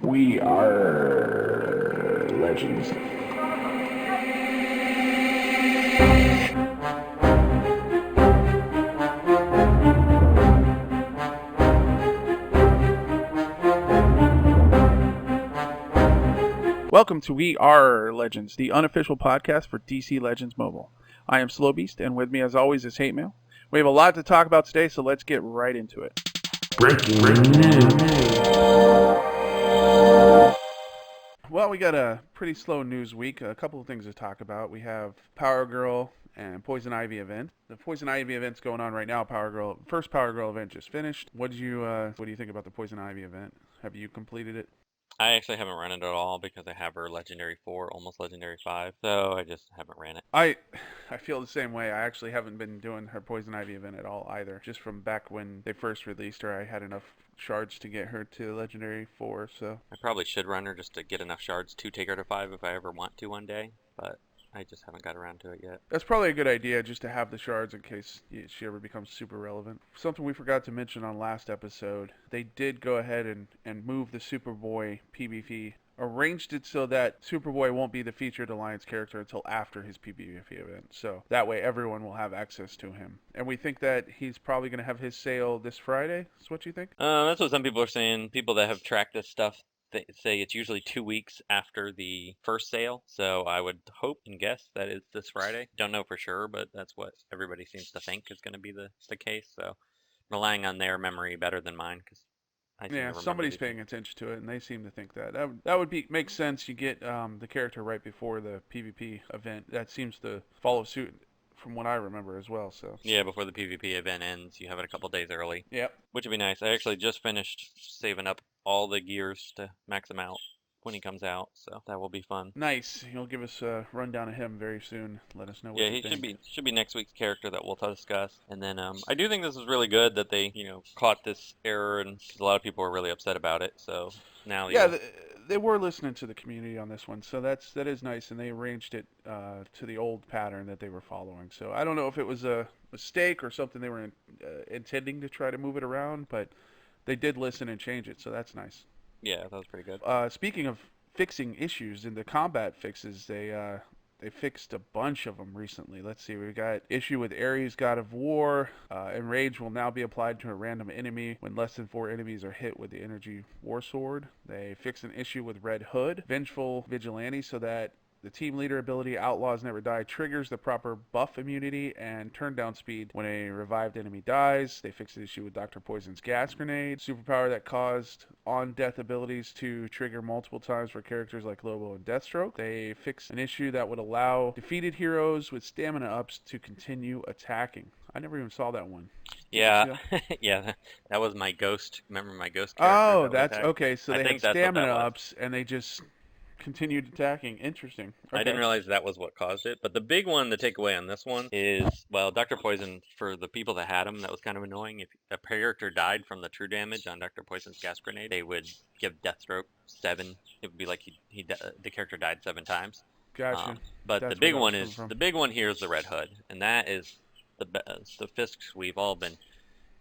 We are legends. Welcome to We Are Legends, the unofficial podcast for DC Legends Mobile. I am Slowbeast, and with me as always is Hate Mail. We have a lot to talk about today, so let's get right into it. Breaking news. Well, we got a pretty slow news week. A couple of things to talk about. We have Power Girl and Poison Ivy event. The Poison Ivy event's going on right now. First Power Girl event just finished. What do you think about the Poison Ivy event? Have you completed it? I actually haven't run it at all because I have her Legendary 4, almost Legendary 5, so I just haven't ran it. I feel the same way. I actually haven't been doing her Poison Ivy event at all either. Just from back when they first released her, I had enough shards to get her to Legendary 4, so... I probably should run her just to get enough shards to take her to 5 if I ever want to one day, but I just haven't got around to it yet. That's probably a good idea, just to have the shards in case she ever becomes super relevant. Something we forgot to mention on last episode, they did go ahead and move the Superboy PvP, arranged it so that Superboy won't be the featured Alliance character until after his PvP event. So that way everyone will have access to him. And we think that he's probably going to have his sale this Friday, is what you think? That's what some people are saying. People that have tracked this stuff say it's usually 2 weeks after the first sale, so I would hope and guess that it's this Friday. Don't know for sure, but that's what everybody seems to think is going to be the case, so relying on their memory better than mine, because yeah, somebody's paying attention to it, and they seem to think that would make sense. You get the character right before the PvP event. That seems to follow suit from what I remember as well. So yeah, before the PvP event ends, you have it a couple days early. Yep. Which would be nice. I actually just finished saving up all the gears to max him out when he comes out, so that will be fun. Nice. You'll give us a rundown of him very soon. Let us know what you think. Should be next week's character that we'll discuss. And then I do think this is really good that they caught this error, and a lot of people were really upset about it. So now they were listening to the community on this one, so that is nice, and they arranged it to the old pattern that they were following. So I don't know if it was a mistake or something they were intending to try to move it around, but they did listen and change it, so that's nice. Yeah, that was pretty good. Speaking of fixing issues in the combat fixes, they fixed a bunch of them recently. Let's see, we got issue with Ares, God of War. Enrage will now be applied to a random enemy when less than 4 enemies are hit with the Energy War Sword. They fixed an issue with Red Hood, Vengeful Vigilante, so that the team leader ability Outlaws Never Die triggers the proper buff immunity and turn down speed when a revived enemy dies. They fixed the issue with Dr. Poison's gas grenade, superpower that caused on-death abilities to trigger multiple times for characters like Lobo and Deathstroke. They fixed an issue that would allow defeated heroes with stamina ups to continue attacking. I never even saw that one. Yeah, yeah, that was my ghost. Remember my ghost character? Oh, that's okay. So they had stamina ups, and they just continued attacking. Interesting. Okay. I didn't realize that was what caused it. But the big one to take away on this one is, well, Dr. Poison, for the people that had him, that was kind of annoying. If a character died from the true damage on Dr. Poison's gas grenade, they would give Deathstroke 7. It would be like the character died 7 times. Gotcha. But the big one here is the Red Hood, and that is the fisks we've all been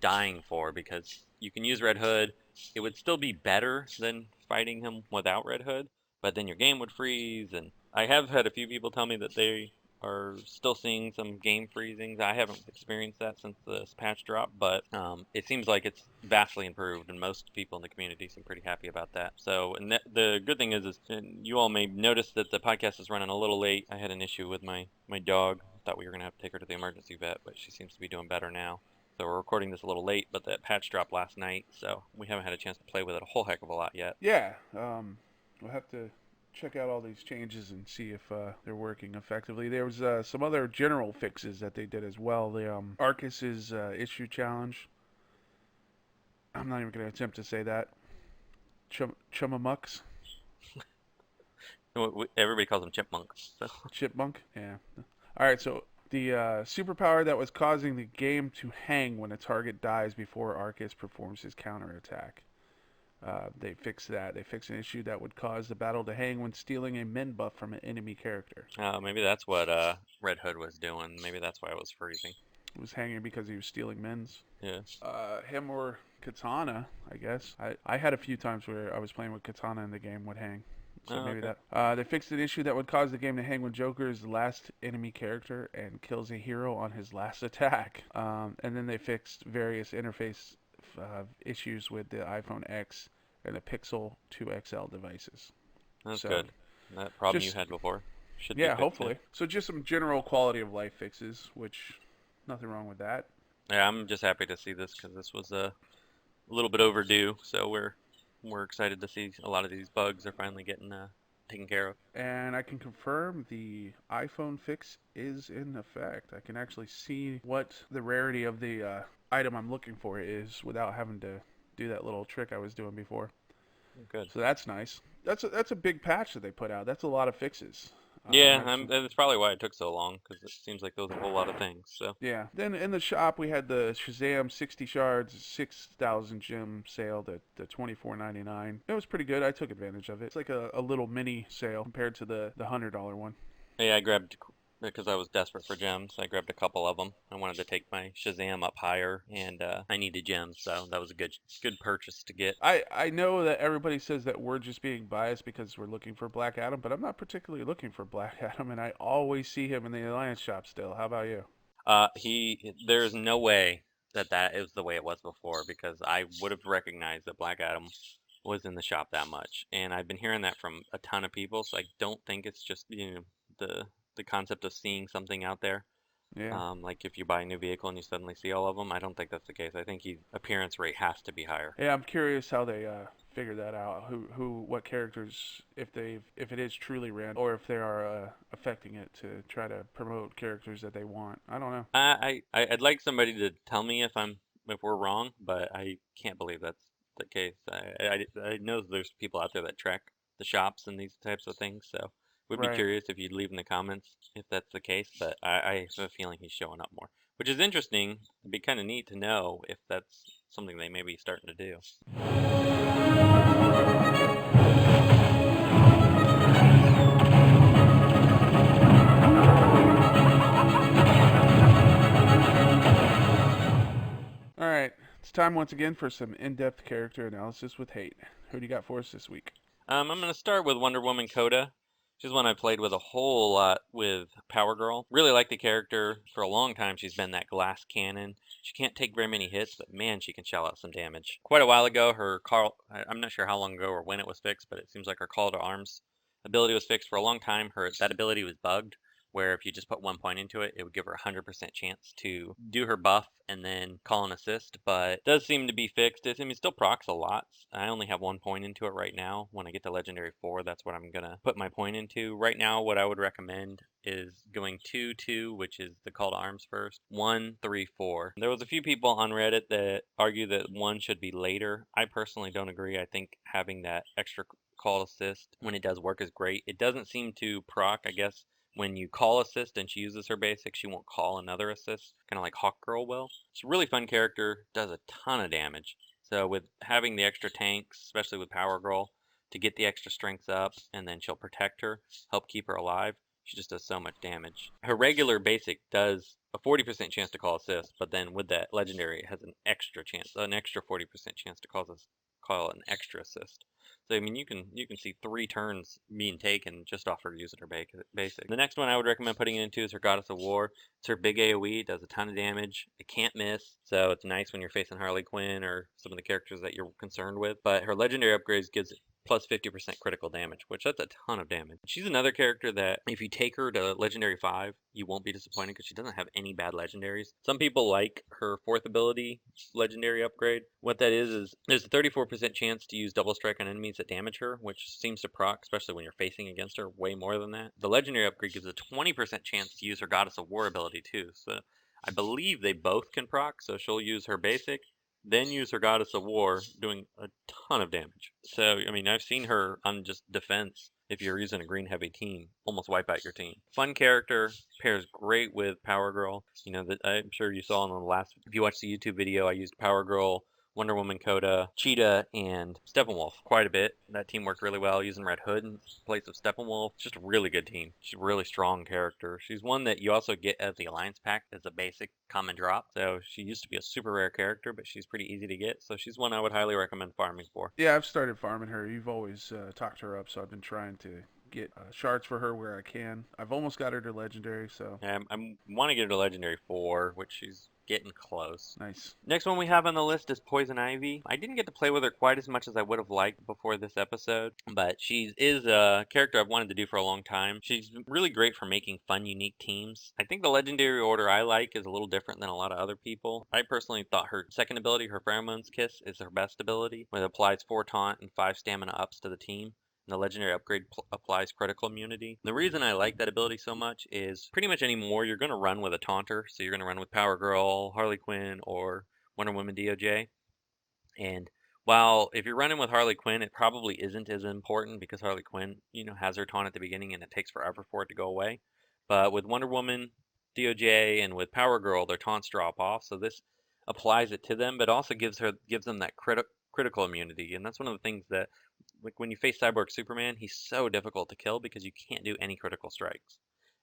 dying for, because you can use Red Hood. It would still be better than fighting him without Red Hood, but then your game would freeze, and I have had a few people tell me that they are still seeing some game freezings. I haven't experienced that since this patch drop, but it seems like it's vastly improved, and most people in the community seem pretty happy about that. So, and the good thing is you all may notice that the podcast is running a little late. I had an issue with my dog. Thought we were going to have to take her to the emergency vet, but she seems to be doing better now. So we're recording this a little late, but that patch dropped last night, so we haven't had a chance to play with it a whole heck of a lot yet. Yeah, we'll have to check out all these changes and see if they're working effectively. There was some other general fixes that they did as well. The Arcus's issue challenge. I'm not even going to attempt to say that. Chumamucks. Everybody calls them chipmunks. So. Chipmunk? Yeah. All right, so the superpower that was causing the game to hang when a target dies before Arcus performs his counterattack. They fixed that. They fixed an issue that would cause the battle to hang when stealing a min buff from an enemy character. Maybe that's what Red Hood was doing. Maybe that's why it was freezing. was hanging because he was stealing men's. Yeah. Him or Katana, I guess. I had a few times where I was playing with Katana and the game would hang. So maybe okay. that. They fixed an issue that would cause the game to hang when Joker is the last enemy character and kills a hero on his last attack. And then they fixed various interface issues with the iPhone X and the Pixel 2 XL devices. That's So, good. That problem just- you had before should be Yeah, fixed, hopefully. So just some general quality of life fixes, which nothing wrong with that. Yeah, I'm just happy to see this because this was a little bit overdue. So we're excited to see a lot of these bugs are finally getting taken care of. And I can confirm the iPhone fix is in effect. I can actually see what the rarity of the item I'm looking for is without having to do that little trick I was doing before. Good. So that's nice. That's a big patch that they put out. That's a lot of fixes. Yeah, actually. that's probably why it took so long because it seems like there was a whole lot of things. So Yeah. Then in the shop we had the Shazam 60 shards, 6,000 gem sale, the $24.99. It was pretty good. I took advantage of it. It's like a little mini sale compared to the $100 one. yeah, I grabbed because I was desperate for gems. I grabbed a couple of them. I wanted to take my Shazam up higher, and I needed gems, so that was a good purchase to get. I know that everybody says that we're just being biased because we're looking for Black Adam, but I'm not particularly looking for Black Adam, and I always see him in the Alliance shop still. How about you? There's no way that is the way it was before because I would have recognized that Black Adam was in the shop that much, and I've been hearing that from a ton of people. So I don't think it's just the concept of seeing something out there. Yeah. Like if you buy a new vehicle and you suddenly see all of them, I don't think that's the case. I think appearance rate has to be higher. Yeah, I'm curious how they figure that out. What characters, if it is truly random, or if they are affecting it to try to promote characters that they want. I don't know. I'd like somebody to tell me if we're wrong, but I can't believe that's the case. I know there's people out there that track the shops and these types of things, so would be Right. curious if you'd leave in the comments if that's the case. But I have a feeling he's showing up more, which is interesting. It'd be kind of neat to know if that's something they may be starting to do. All right, it's time once again for some in-depth character analysis with hate. Who do you got for us this week? I'm going to start with Wonder Woman Cota. She's one I played with a whole lot with Power Girl. Really like the character. For a long time, she's been that glass cannon. She can't take very many hits, but man, she can shell out some damage. Quite a while ago, I'm not sure how long ago or when it was fixed, but it seems like her call to arms ability was fixed. For a long time, that ability was bugged, where if you just put 1 point into it, it would give her a 100% chance to do her buff and then call an assist, but it does seem to be fixed. It still procs a lot. I only have 1 point into it right now. When I get to Legendary 4, that's what I'm going to put my point into. Right now, what I would recommend is going 2-2, which is the call to arms first, 1-3-4. There was a few people on Reddit that argue that 1 should be later. I personally don't agree. I think having that extra call assist when it does work is great. It doesn't seem to proc, I guess. When you call assist and she uses her basic, she won't call another assist, kind of like Hawkgirl will. It's a really fun character, does a ton of damage. So with having the extra tanks, especially with Power Girl, to get the extra strength up, and then she'll protect her, help keep her alive, she just does so much damage. Her regular basic does a 40% chance to call assist, but then with that legendary, it has an extra 40% chance to call an extra assist. So you can see 3 turns being taken just off her using her basic. The next one I would recommend putting it into is her Goddess of War. It's her big AoE, does a ton of damage. It can't miss, so it's nice when you're facing Harley Quinn or some of the characters that you're concerned with. But her legendary upgrades gives it plus 50% critical damage, which that's a ton of damage. She's another character that if you take her to Legendary 5, you won't be disappointed because she doesn't have any bad legendaries. Some people like her 4th ability legendary upgrade. What that is there's a 34% chance to use double strike on enemies that damage her, which seems to proc, especially when you're facing against her, way more than that. The legendary upgrade gives a 20% chance to use her Goddess of War ability too. So I believe they both can proc, so she'll use her basic, then use her Goddess of War, doing a ton of damage. So, I've seen her on just defense, if you're using a green heavy team, almost wipe out your team. Fun character, pairs great with Power Girl. I'm sure you saw in the last, if you watched the YouTube video, I used Power Girl Wonder Woman, Cota, Cheetah, and Steppenwolf quite a bit. That team worked really well using Red Hood in place of Steppenwolf. It's just a really good team. She's a really strong character. She's one that you also get as the Alliance Pack as a basic common drop. So she used to be a super rare character, but she's pretty easy to get. So she's one I would highly recommend farming for. Yeah, I've started farming her. You've always talked her up, so I've been trying to get shards for her where I can. I've almost got her to legendary, so Yeah, I want to get her to Legendary 4, which she's getting close. nice. Next one we have on the list is Poison Ivy. I didn't get to play with her quite as much as I would have liked before this episode, but she is a character I've wanted to do for a long time. She's really great for making fun, unique teams. I think the Legendary order I like is a little different than a lot of other people. I personally thought her second ability, her Pheromones Kiss, is her best ability, when it applies 4 taunt and 5 stamina ups to the team. And the legendary upgrade applies critical immunity. The reason I like that ability so much is pretty much anymore you're going to run with a taunter. So you're going to run with Power Girl, Harley Quinn, or Wonder Woman DOJ. And while if you're running with Harley Quinn, it probably isn't as important because Harley Quinn, has her taunt at the beginning and it takes forever for it to go away. But with Wonder Woman, DOJ, and with Power Girl, their taunts drop off. So this applies it to them, but also gives them that critical immunity. And that's one of the things that, like when you face Cyborg Superman, he's so difficult to kill because you can't do any critical strikes.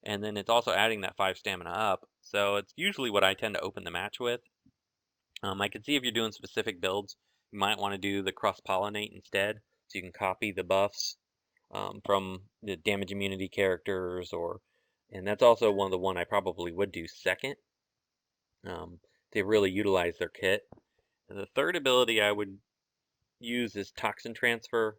And then it's also adding that 5 stamina up, so it's usually what I tend to open the match with. I can see if you're doing specific builds, you might want to do the cross-pollinate instead, so you can copy the buffs from the damage immunity characters, and that's also one I probably would do second. They really utilize their kit. And the third ability I would use is Toxin Transfer.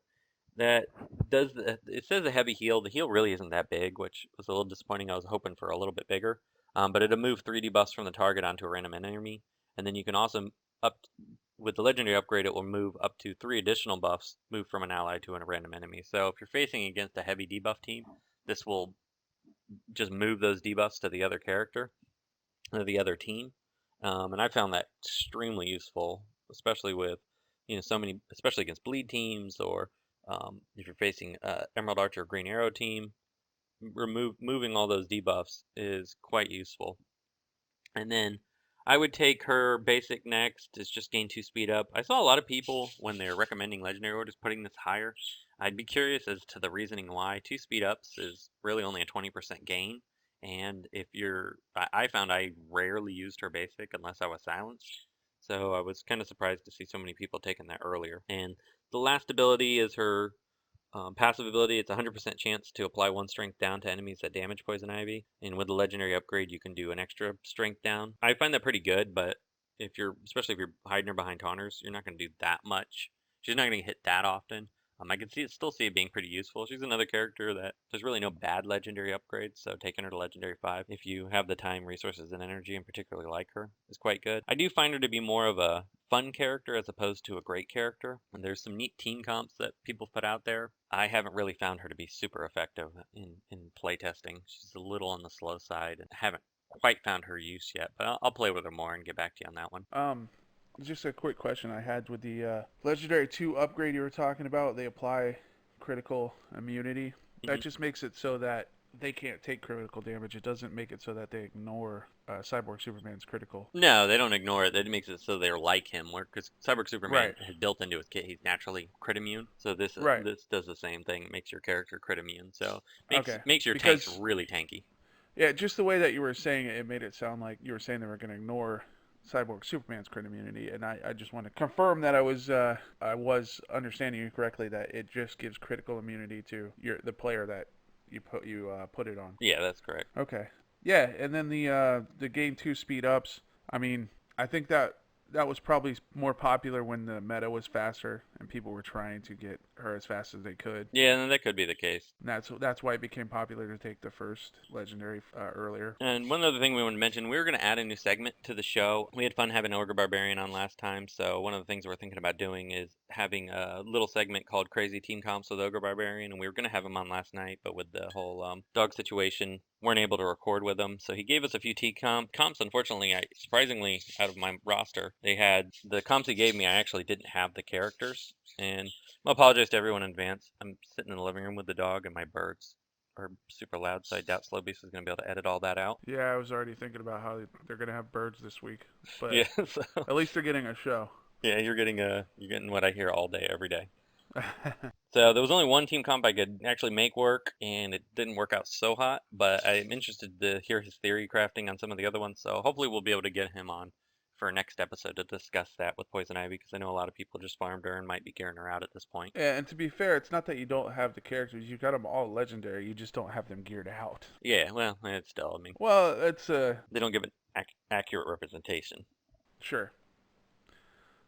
That it says a heavy heal. The heal really isn't that big, which was a little disappointing. I was hoping for a little bit bigger. But it'll move 3 debuffs from the target onto a random enemy. And then you can also, with the legendary upgrade, it will move up to 3 additional buffs, move from an ally to a random enemy. So if you're facing against a heavy debuff team, this will just move those debuffs to the other character, or the other team. And I found that extremely useful, especially with, especially against bleed teams, or if you're facing Emerald Archer or Green Arrow team, moving all those debuffs is quite useful. And then I would take her basic next. It's just gain 2 speed up. I saw a lot of people when they're recommending legendary orders putting this higher. I'd be curious as to the reasoning why. 2 speed ups is really only a 20% gain. And I found I rarely used her basic unless I was silenced. So I was kind of surprised to see so many people taking that earlier. And the last ability is her passive ability. It's a 100% chance to apply 1 strength down to enemies that damage Poison Ivy. And with the legendary upgrade, you can do an extra strength down. I find that pretty good, but especially if you're hiding her behind taunters, you're not going to do that much. She's not going to hit that often. I can still see it being pretty useful. She's another character that there's really no bad legendary upgrades, so taking her to legendary 5, if you have the time, resources, and energy, and particularly like her, is quite good. I do find her to be more of a fun character as opposed to a great character. And there's some neat team comps that people put out there. I haven't really found her to be super effective in playtesting. She's a little on the slow side, and I haven't quite found her use yet, but I'll play with her more and get back to you on that one. Just a quick question I had with the Legendary 2 upgrade you were talking about. They apply critical immunity. That just makes it so that they can't take critical damage. It doesn't make it so that they ignore Cyborg Superman's critical. No, they don't ignore it. That makes it so they're like him. Because Cyborg Superman has built into his kit, he's naturally crit immune. So this does the same thing. It makes your character crit immune. So makes your tanks really tanky. Yeah, just the way that you were saying it, it made it sound like you were saying they were going to ignore Cyborg Superman's crit immunity, and I just want to confirm that I was understanding you correctly, that it just gives critical immunity to the player that you put it on. Yeah, that's correct. Okay. Yeah, and then the gain 2 speed ups. I mean, I think that was probably more popular when the meta was faster and people were trying to get her as fast as they could. Yeah, and that could be the case. And that's why it became popular to take the first legendary earlier. And one other thing we want to mention, we were going to add a new segment to the show. We had fun having Ogre Barbarian on last time, so one of the things we're thinking about doing is having a little segment called Crazy Team Comps with Ogre Barbarian, and we were going to have him on last night, but with the whole dog situation, weren't able to record with him. So he gave us a few comps. Unfortunately, surprisingly, out of my roster, they had the comps he gave me. I actually didn't have the characters, and I apologize to everyone in advance. I'm sitting in the living room with the dog, and my birds are super loud, so I doubt Slow Beast is going to be able to edit all that out. Yeah, I was already thinking about how they're going to have birds this week, but yeah, so. At least they're getting a show. Yeah, you're getting what I hear all day, every day. So there was only one team comp I could actually make work, and it didn't work out so hot, but I'm interested to hear his theory crafting on some of the other ones, so hopefully we'll be able to get him on for next episode to discuss that with Poison Ivy, because I know a lot of people just farmed her and might be gearing her out at this point. Yeah, and to be fair, it's not that you don't have the characters. You got them all legendary. You just don't have them geared out. Yeah, well, it's still, I mean, Well, it's they don't give an accurate representation. Sure.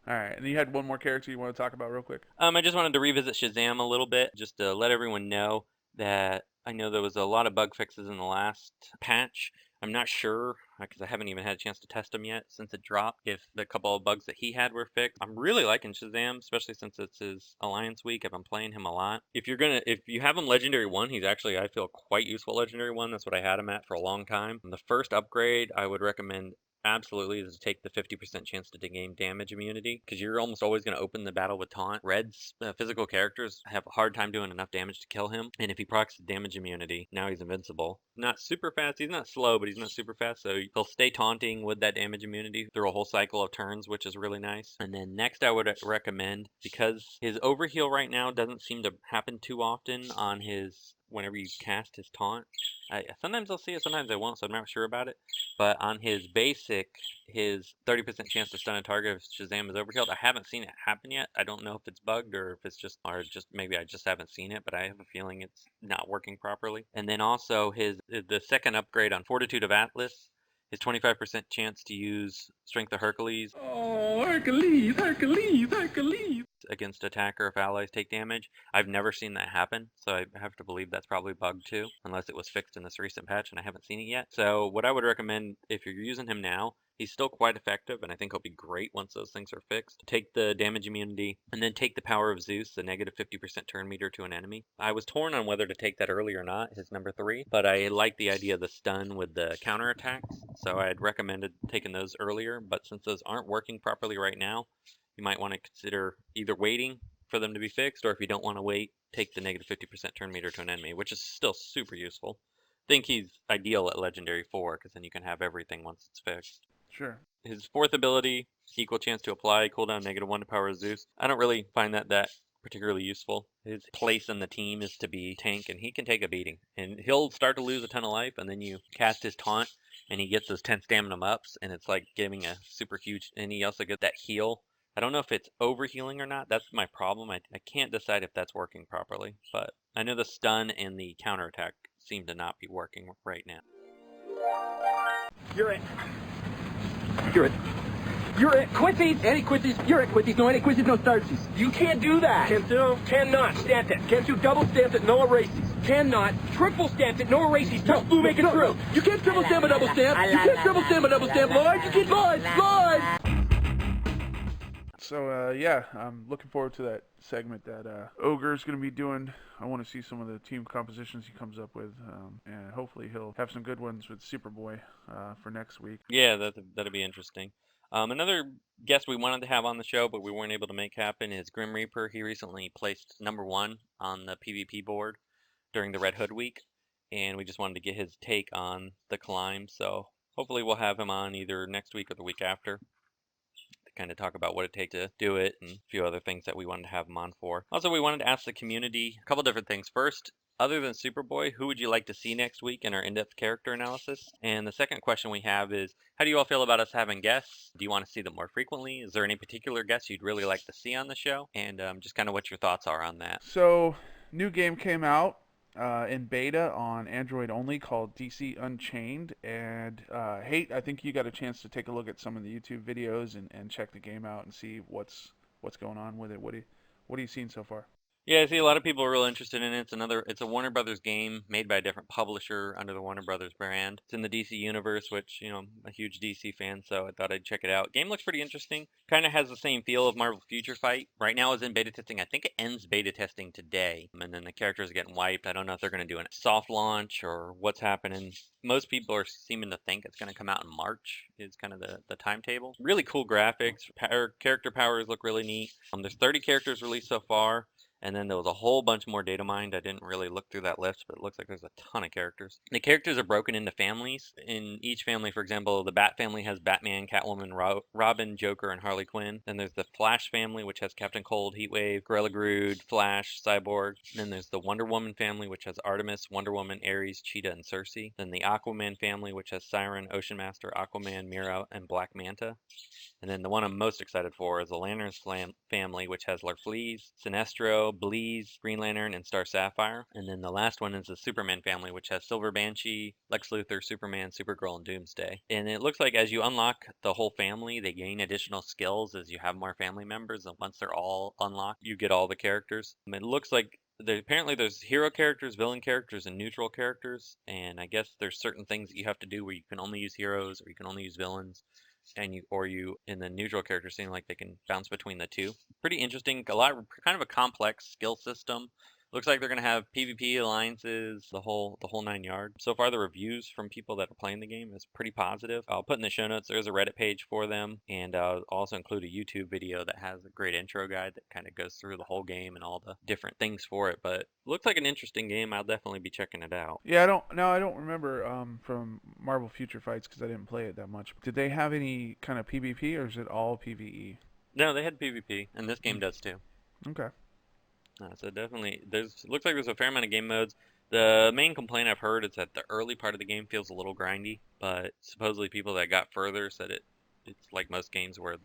All right, and you had one more character you want to talk about real quick? I just wanted to revisit Shazam a little bit, just to let everyone know that I know there was a lot of bug fixes in the last patch. I'm not sure, because I haven't even had a chance to test them yet since it dropped, if the couple of bugs that he had were fixed. I'm really liking Shazam, especially since it's his Alliance week. I've been playing him a lot. If you have him Legendary 1, he's actually, I feel, quite useful Legendary 1. That's what I had him at for a long time. And the first upgrade I would recommend absolutely is to take the 50% chance to gain damage immunity, because you're almost always going to open the battle with taunt. Red's physical characters have a hard time doing enough damage to kill him, and if he procs the damage immunity, now he's invincible. Not super fast, he's not slow, but he's not super fast, so he'll stay taunting with that damage immunity through a whole cycle of turns, which is really nice. And then next I would recommend, because his overheal right now doesn't seem to happen too often on his whenever you cast his taunt. Sometimes I'll see it, sometimes I won't, so I'm not sure about it. But on his basic, his 30% chance to stun a target if Shazam is overhealed, I haven't seen it happen yet. I don't know if it's bugged or if it's just maybe I just haven't seen it, but I have a feeling it's not working properly. And then also the second upgrade on Fortitude of Atlas, his 25% chance to use Strength of Hercules. Oh, Hercules, Hercules, Hercules. Against attacker if allies take damage. I've never seen that happen, so I have to believe that's probably bugged too, unless it was fixed in this recent patch and I haven't seen it yet. So what I would recommend, if you're using him now, he's still quite effective, and I think he'll be great once those things are fixed. Take the damage immunity, and then take the power of Zeus, the negative 50% turn meter to an enemy. I was torn on whether to take that early or not, his number 3, but I like the idea of the stun with the counter attacks, so I had recommended taking those earlier, but since those aren't working properly right now, you might want to consider either waiting for them to be fixed, or if you don't want to wait, take the negative 50% turn meter to an enemy, which is still super useful. I think he's ideal at Legendary 4, because then you can have everything once it's fixed. Sure. His fourth ability, equal chance to apply, cooldown -1 to power of Zeus. I don't really find that particularly useful. His place in the team is to be tank, and he can take a beating. And he'll start to lose a ton of life, and then you cast his taunt, and he gets those 10 stamina ups, and it's like giving a super huge, and he also gets that heal. I don't know if it's overhealing or not. That's my problem. I can't decide if that's working properly, but I know the stun and the counterattack seem to not be working right now. You're it. You're it. You're it. Quitties! Anti-quitties. You're it. Quitties. No anti-quitties, no starches. You can't do that. Can do. Cannot. Stamped it. Can't do double stamped it, no erases. Cannot. Triple stamped it, no erases. Tough blue, make it through. You can't triple stamp a double stamp. You can't triple stamp a double stamp, Lloyd. You can't, Lloyd. So, yeah, I'm looking forward to that segment that Ogre's going to be doing. I want to see some of the team compositions he comes up with, and hopefully he'll have some good ones with Superboy for next week. Yeah, that'd be interesting. Another guest we wanted to have on the show, but we weren't able to make happen, is Grim Reaper. He recently placed number 1 on the PvP board during the Red Hood week, and we just wanted to get his take on the climb. So hopefully we'll have him on either next week or the week after, kind of talk about what it takes to do it and a few other things that we wanted to have him on for. Also, we wanted to ask the community a couple different things. First, other than Superboy, who would you like to see next week in our in-depth character analysis? And the second question we have is, how do you all feel about us having guests? Do you want to see them more frequently? Is there any particular guests you'd really like to see on the show? And just kind of what your thoughts are on that. So, new game came out in beta on Android only called DC Unchained, and I think you got a chance to take a look at some of the YouTube videos and check the game out and see what's going on with it. What are you seeing so far? Yeah, I see a lot of people are real interested in it. It's a Warner Brothers game made by a different publisher under the Warner Brothers brand. It's in the DC universe, which, I'm a huge DC fan, so I thought I'd check it out. Game looks pretty interesting. Kind of has the same feel of Marvel Future Fight. Right now it's in beta testing. I think it ends beta testing today, and then the characters are getting wiped. I don't know if they're going to do a soft launch or what's happening. Most people are seeming to think it's going to come out in March is kind of the timetable. Really cool graphics. Character powers look really neat. There's 30 characters released so far. And then there was a whole bunch more data mined. I didn't really look through that list, but it looks like there's a ton of characters. The characters are broken into families. In each family, for example, the Bat family has Batman, Catwoman, Robin, Joker, and Harley Quinn. Then there's the Flash family, which has Captain Cold, Heatwave, Gorilla Grodd, Flash, Cyborg. Then there's the Wonder Woman family, which has Artemis, Wonder Woman, Ares, Cheetah, and Cersei. Then the Aquaman family, which has Siren, Ocean Master, Aquaman, Mira, and Black Manta. And then the one I'm most excited for is the Lanterns family, which has Larfleeze, Sinestro, Bleeze, Green Lantern, and Star Sapphire. And then the last one is the Superman family, which has Silver Banshee, Lex Luthor, Superman, Supergirl, and Doomsday. And it looks like as you unlock the whole family, they gain additional skills as you have more family members. And once they're all unlocked, you get all the characters. It looks like apparently there's hero characters, villain characters, and neutral characters. And I guess there's certain things that you have to do where you can only use heroes or you can only use villains. And you in the neutral character seem like they can bounce between the two. Pretty interesting, kind of a complex skill system. Looks like they're going to have PvP alliances, the whole 9 yards. So far, the reviews from people that are playing the game is pretty positive. I'll put in the show notes, there's a Reddit page for them, and I'll also include a YouTube video that has a great intro guide that kind of goes through the whole game and all the different things for it. But it looks like an interesting game. I'll definitely be checking it out. Yeah, I don't remember from Marvel Future Fights because I didn't play it that much. Did they have any kind of PvP, or is it all PvE? No, they had PvP, and this game does too. Okay. So definitely, looks like there's a fair amount of game modes. The main complaint I've heard is that the early part of the game feels a little grindy, but supposedly people that got further said it's like most games where,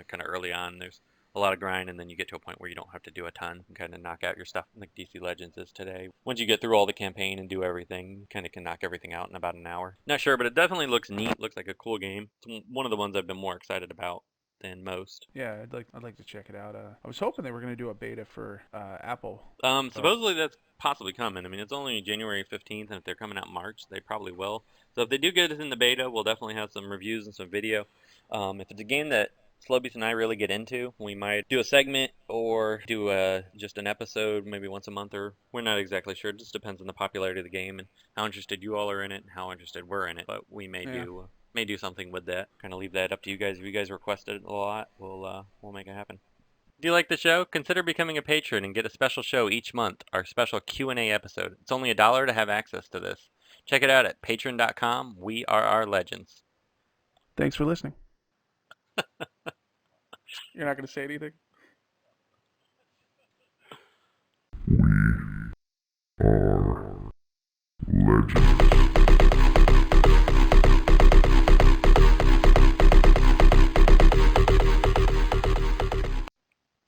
kind of early on there's a lot of grind, and then you get to a point where you don't have to do a ton and kind of knock out your stuff like DC Legends is today. Once you get through all the campaign and do everything, you kind of can knock everything out in about an hour. Not sure, but it definitely looks neat. Looks like a cool game. It's one of the ones I've been more excited about than most. Yeah, I'd like to check it out. I was hoping they were going to do a beta for Apple. Supposedly that's possibly coming. I mean, it's only January 15th, and if they're coming out March, they probably will. So if they do get it in the beta, we'll definitely have some reviews and some video. If it's a game that Slowbeast and I really get into, we might do a segment or do just an episode maybe once a month, or we're not exactly sure. It just depends on the popularity of the game and how interested you all are in it and how interested we're in it. But we may do something with that. Kind of leave that up to you guys. If you guys request it a lot, we'll make it happen. Do you like the show? Consider becoming a patron and get a special show each month, our special Q&A episode. It's only $1 to have access to this. Check it out at patreon.com, WeRRRLegends. Thanks for listening. You're not going to say anything?